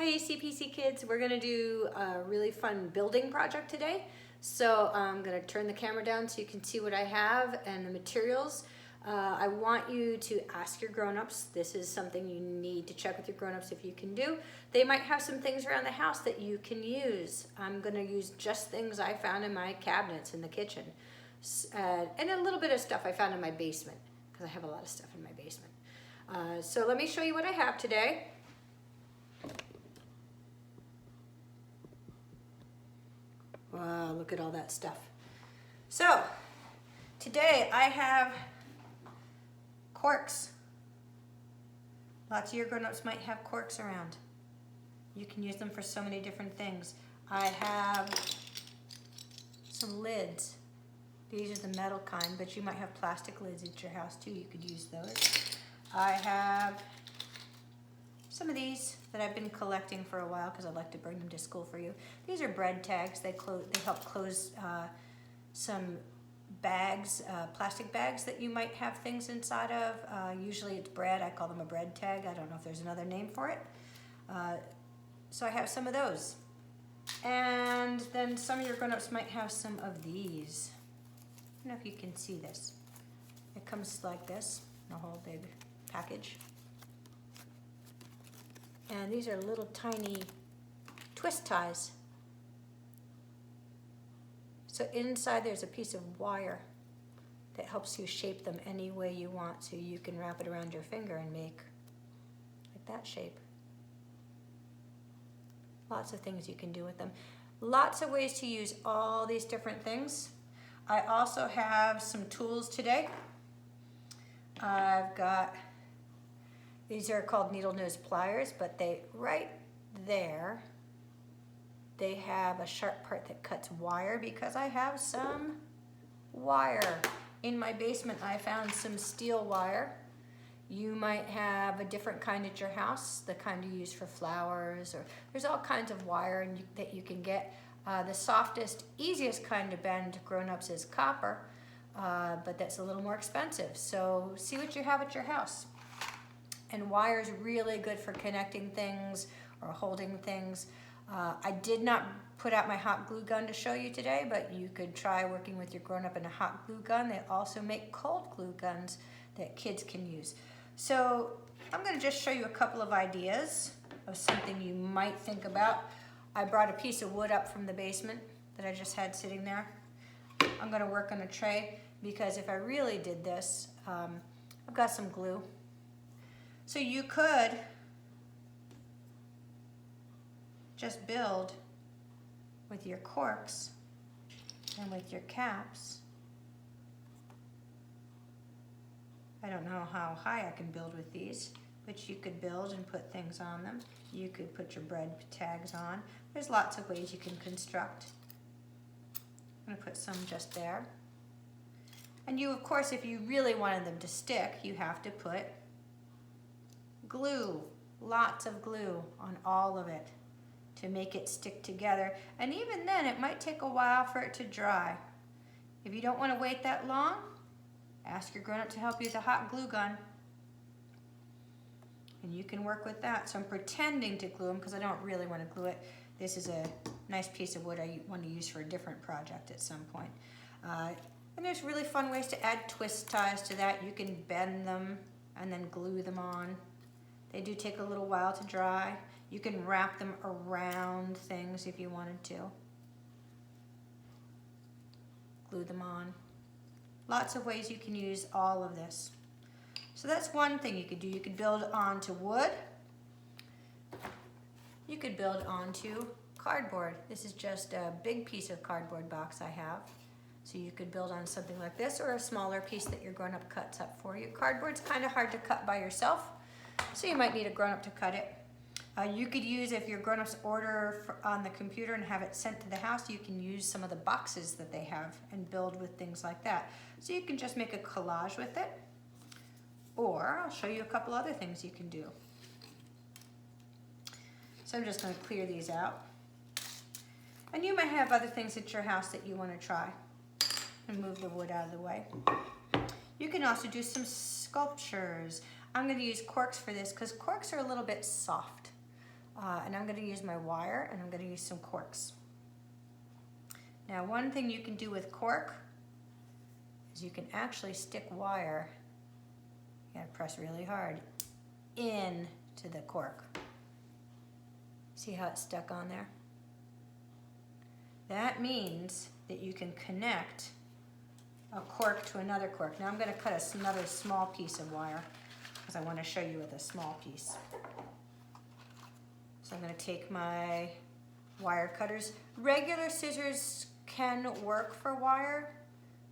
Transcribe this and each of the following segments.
Hi CPC kids, we're gonna do a really fun building project today. So I'm gonna turn the camera down so you can see what I have and the materials. I want you to ask your grown-ups. This is something you need to check with your grown-ups if you can do. They might have some things around the house that you can use. I'm gonna use just things I found in my cabinets in the kitchen. And a little bit of stuff I found in my basement, because I have a lot of stuff in my basement. So let me show you what I have today. Wow, look at all that stuff. So, today I have corks. Lots of your grown-ups might have corks around. You can use them for so many different things. I have some lids. These are the metal kind, but you might have plastic lids at your house too. You could use those. I have some of these that I've been collecting for a while because I'd like to bring them to school for you. These are bread tags. They help close some bags, plastic bags that you might have things inside of. Usually it's bread. I call them a bread tag. I don't know if there's another name for it. So I have some of those. And then some of your grown-ups might have some of these. I don't know if you can see this. It comes like this, a whole big package. And these are little tiny twist ties. So inside there's a piece of wire that helps you shape them any way you want, so you can wrap it around your finger and make like that shape. Lots of things you can do with them. Lots of ways to use all these different things. I also have some tools today. I've got, these are called needle nose pliers, but right there, they have a sharp part that cuts wire because I have some wire. In my basement, I found some steel wire. You might have a different kind at your house, the kind you use for flowers, or there's all kinds of wire that you can get. The softest, easiest kind to bend grown-ups is copper, but that's a little more expensive. So see what you have at your house. And wire is really good for connecting things or holding things. I did not put out my hot glue gun to show you today, but you could try working with your grown-up in a hot glue gun. They also make cold glue guns that kids can use. So I'm going to just show you a couple of ideas of something you might think about. I brought a piece of wood up from the basement that I just had sitting there. I'm going to work on a tray because if I really did this, I've got some glue. So you could just build with your corks and with your caps. I don't know how high I can build with these, but you could build and put things on them. You could put your bread tags on. There's lots of ways you can construct. I'm gonna put some just there. And you, of course, if you really wanted them to stick, you have to put glue, lots of glue on all of it to make it stick together. And even then, it might take a while for it to dry. If you don't want to wait that long, ask your grown-up to help you with a hot glue gun. And you can work with that. So I'm pretending to glue them because I don't really want to glue it. This is a nice piece of wood I want to use for a different project at some point. And there's really fun ways to add twist ties to that. You can bend them and then glue them on. They do take a little while to dry. You can wrap them around things if you wanted to. Glue them on. Lots of ways you can use all of this. So that's one thing you could do. You could build onto wood. You could build onto cardboard. This is just a big piece of cardboard box I have. So you could build on something like this or a smaller piece that your grown-up cuts up for you. Cardboard's kind of hard to cut by yourself, so you might need a grown-up to cut it. You could use, if your grown-ups order on the computer and have it sent to the house, you can use some of the boxes that they have and build with things like that. So you can just make a collage with it, or I'll show you a couple other things you can do. So I'm just going to clear these out. And you might have other things at your house that you want to try. And move the wood out of the way. You can also do some sculptures. I'm going to use corks for this because corks are a little bit soft. And I'm gonna use my wire and I'm gonna use some corks. Now, one thing you can do with cork is you can actually stick wire, you gotta press really hard, into the cork. See how it's stuck on there? That means that you can connect a cork to another cork. Now I'm gonna cut another small piece of wire because I wanna show you with a small piece. So I'm gonna take my wire cutters. Regular scissors can work for wire,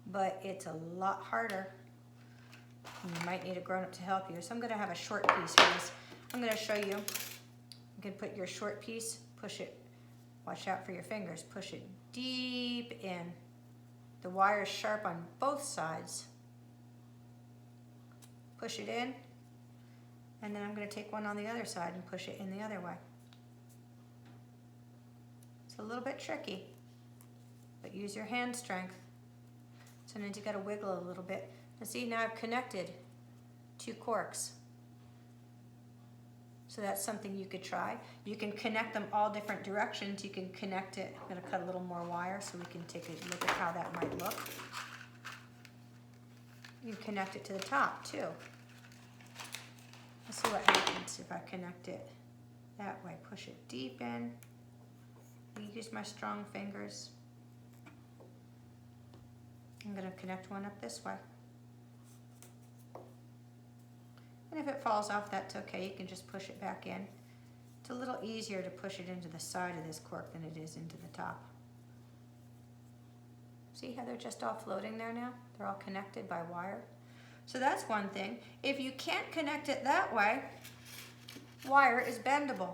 but it's a lot harder. You might need a grown-up to help you. So I'm gonna have a short piece for this. I'm gonna show you. You can put your short piece, push it, watch out for your fingers, push it deep in. The wire is sharp on both sides. Push it in, and then I'm gonna take one on the other side and push it in the other way. It's a little bit tricky, but use your hand strength. Sometimes you gotta wiggle a little bit. And see, now I've connected 2 corks. So that's something you could try. You can connect them all different directions. You can connect it, I'm gonna cut a little more wire so we can take a look at how that might look. You can connect it to the top too. Let's see what happens if I connect it that way. Push it deep in. Use my strong fingers. I'm gonna connect one up this way. And if it falls off, that's okay. You can just push it back in. It's a little easier to push it into the side of this cork than it is into the top. See how they're just all floating there now? They're all connected by wire. So that's one thing. If you can't connect it that way, wire is bendable.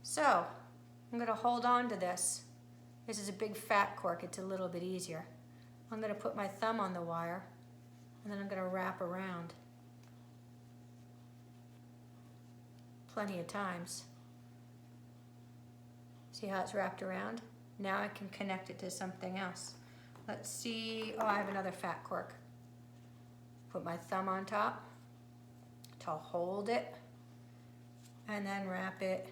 So I'm gonna hold on to this. This is a big fat cork, it's a little bit easier. I'm gonna put my thumb on the wire and then I'm gonna wrap around. Plenty of times. See how it's wrapped around? Now I can connect it to something else. Let's see, oh, I have another fat cork. Put my thumb on top to hold it and then wrap it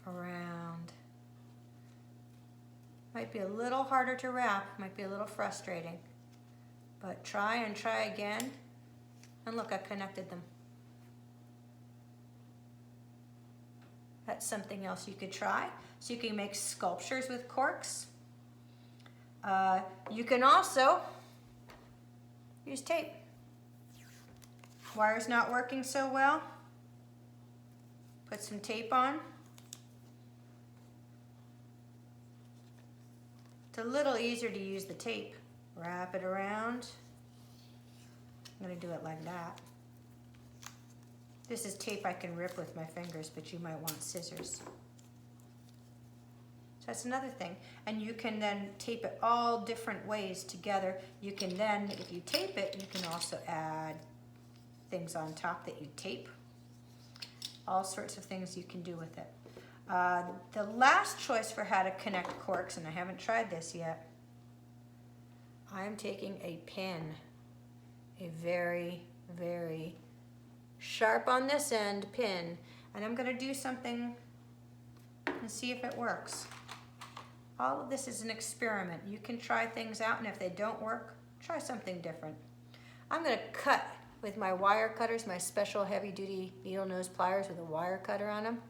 around. Might be a little harder to wrap, might be a little frustrating, but try and try again. And look, I connected them. That's something else you could try. So you can make sculptures with corks. You can also use tape. Wire's not working so well. Put some tape on. It's a little easier to use the tape. Wrap it around. I'm gonna do it like that. This is tape I can rip with my fingers, but you might want scissors. So that's another thing. And you can then tape it all different ways together. You can then, if you tape it, you can also add things on top that you tape. All sorts of things you can do with it. The last choice for how to connect corks, and I haven't tried this yet, I'm taking a pin, a very, very sharp on this end pin, and I'm gonna do something and see if it works. All of this is an experiment. You can try things out, and if they don't work, try something different. I'm gonna cut with my wire cutters, my special heavy duty needle nose pliers with a wire cutter on them.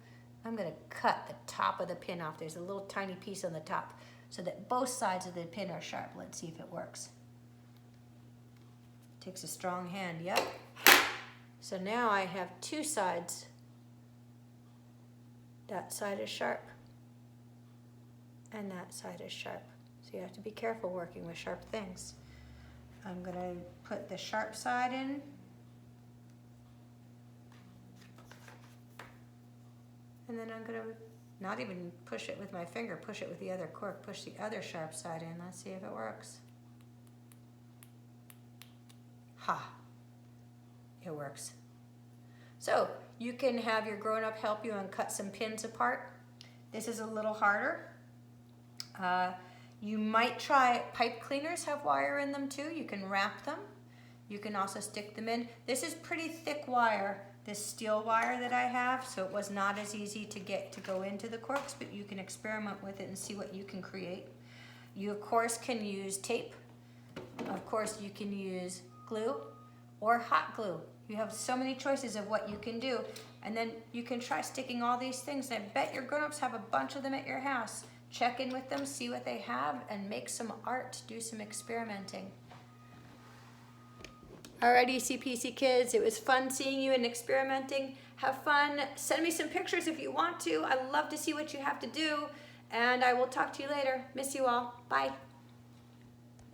I'm gonna cut the top of the pin off. There's a little tiny piece on the top so that both sides of the pin are sharp. Let's see if it works. Takes a strong hand, yep. So now I have 2 sides. That side is sharp and that side is sharp. So you have to be careful working with sharp things. I'm gonna put the sharp side in. And then I'm gonna not even push it with my finger, push it with the other cork, push the other sharp side in. Let's see if it works. Ha, it works. So you can have your grown-up help you and cut some pins apart. This is a little harder. You might try, pipe cleaners have wire in them too. You can wrap them. You can also stick them in. This is pretty thick wire. this steel wire that I have, so it was not as easy to get to go into the corks, but you can experiment with it and see what you can create. You of course can use tape. Of course you can use glue or hot glue. You have so many choices of what you can do, and then you can try sticking all these things. I bet your grown-ups have a bunch of them at your house. Check in with them, see what they have, and make some art, do some experimenting. Alrighty, CPC kids, it was fun seeing you and experimenting. Have fun. Send me some pictures if you want to. I love to see what you have to do, and I will talk to you later. Miss you all. Bye.